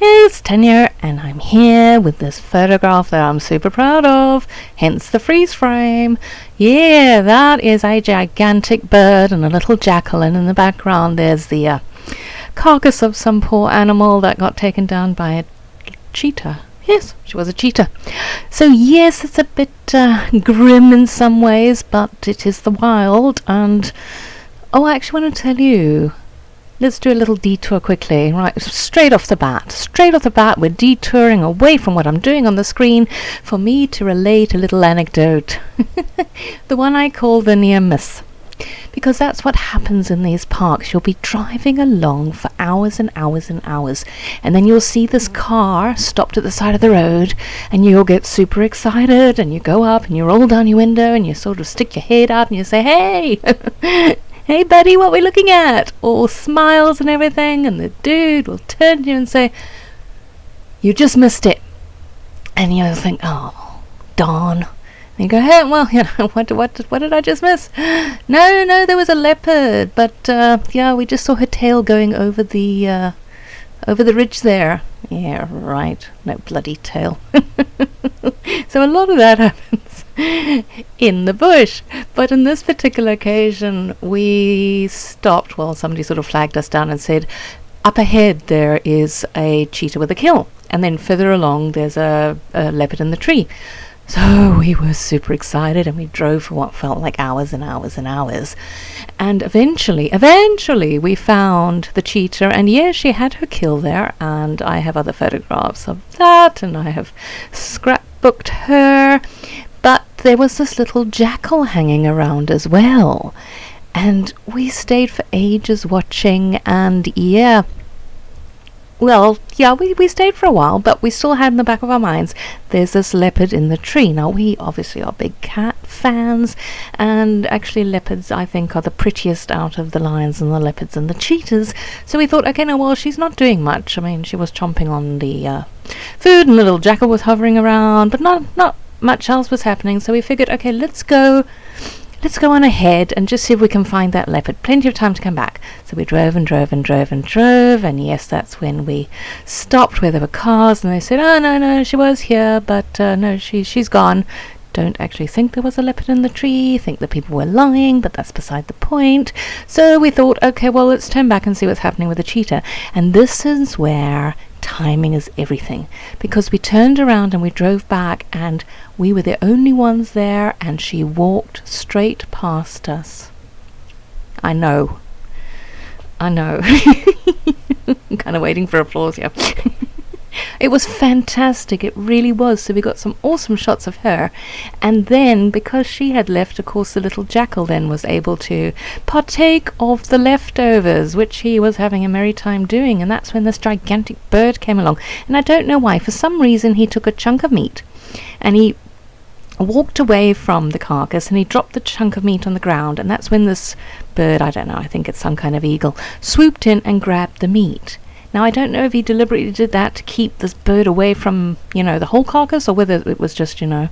It's Tanya, and I'm here with this photograph that I'm super proud of, hence the freeze frame. Yeah, that is a gigantic bird and a little jackal, and in the background there's the carcass of some poor animal that got taken down by a cheetah. Yes, she was a cheetah. So yes, it's a bit grim in some ways, but it is the wild. And I actually want to tell you, let's do a little detour quickly. Right, straight off the bat, we're detouring away from what I'm doing on the screen for me to relate a little anecdote. The one I call the near miss. Because that's what happens in these parks. You'll be driving along for hours and hours and hours, and then you'll see this car stopped at the side of the road, and you'll get super excited, and you go up and you roll down your window and you sort of stick your head out and you say, hey, hey buddy, what we looking at? All smiles and everything, and the dude will turn to you and say, you just missed it. And you'll think, oh, darn. And you go, hey, well, what did I just miss? No, there was a leopard, but yeah, we just saw her tail going over the ridge there. Yeah, right, no bloody tail. So a lot of that happens in the bush, but in this particular occasion we stopped. Well, somebody sort of flagged us down and said, up ahead there is a cheetah with a kill, and then further along there's a leopard in the tree. So we were super excited, and we drove for what felt like hours and hours and hours. And eventually we found the cheetah, and yes, she had her kill there, and I have other photographs of that, and I have scrapbooked her. But there was this little jackal hanging around as well. And we stayed for ages watching, and yeah, we stayed for a while, but we still had in the back of our minds, there's this leopard in the tree. Now, we obviously are big cat fans, and actually leopards, I think, are the prettiest out of the lions and the leopards and the cheetahs. So we thought, okay, no, well, she's not doing much. I mean, she was chomping on the food, and the little jackal was hovering around, but not much else was happening. So we figured, okay, let's go on ahead and just see if we can find that leopard. Plenty of time to come back. So we drove, and yes, that's when we stopped where there were cars, and they said, oh, no, she was here, but no, she's gone. Don't actually think there was a leopard in the tree, think the people were lying, but that's beside the point. So we thought, okay, well, let's turn back and see what's happening with the cheetah. And this is where timing is everything, because we turned around and we drove back, and we were the only ones there, and she walked straight past us. I know. I'm kind of waiting for applause here. It was fantastic, it really was. So we got some awesome shots of her, and then because she had left, of course, the little jackal then was able to partake of the leftovers, which he was having a merry time doing. And that's when this gigantic bird came along, and I don't know why, for some reason he took a chunk of meat and he walked away from the carcass, and he dropped the chunk of meat on the ground, and that's when this bird, I don't know, I think it's some kind of eagle, swooped in and grabbed the meat. Now, I don't know if he deliberately did that to keep this bird away from, the whole carcass, or whether it was just, one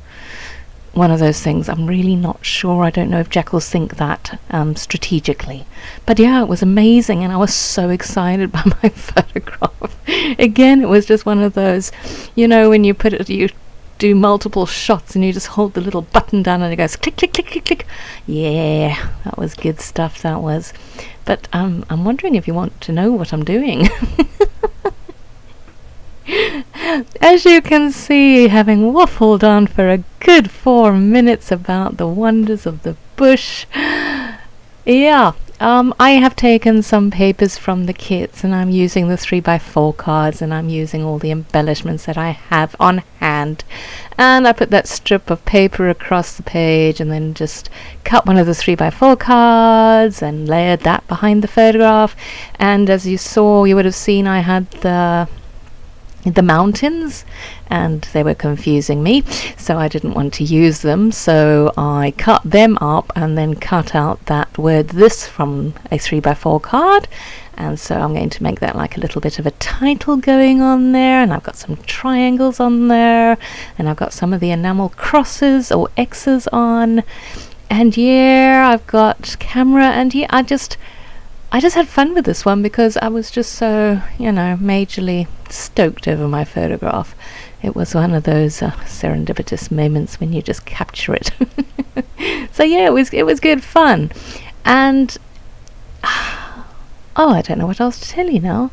of those things. I'm really not sure. I don't know if jackals think that strategically. But yeah, it was amazing, and I was so excited by my photograph. Again, it was just one of those, when you do multiple shots and you just hold the little button down and it goes click, click, click, click, click. Yeah, that was good stuff, that was. But I'm wondering if you want to know what I'm doing. As you can see, having waffled on for a good 4 minutes about the wonders of the bush, yeah, I have taken some papers from the kits, and I'm using the 3x4 cards, and I'm using all the embellishments that I have on hand, and I put that strip of paper across the page, and then just cut one of the 3x4 cards and layered that behind the photograph. And as you saw, you would have seen I had the mountains, and they were confusing me, so I didn't want to use them, so I cut them up and then cut out that word this from a 3x4 card, and so I'm going to make that like a little bit of a title going on there, and I've got some triangles on there, and I've got some of the enamel crosses or X's on, and yeah, I've got camera, and yeah, I just had fun with this one because I was just so, majorly stoked over my photograph. It was one of those serendipitous moments when you just capture it. So yeah, it was good fun. And I don't know what else to tell you now,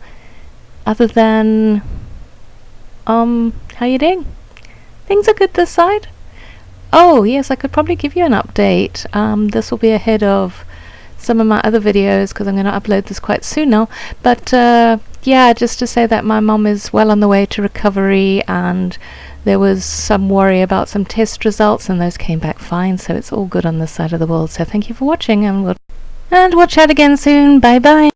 other than how you doing? Things are good this side. Oh yes, I could probably give you an update. This will be ahead of some of my other videos because I'm going to upload this quite soon now. But yeah, just to say that my mom is well on the way to recovery, and there was some worry about some test results, and those came back fine, so it's all good on this side of the world. So thank you for watching, and we'll chat again soon. Bye bye.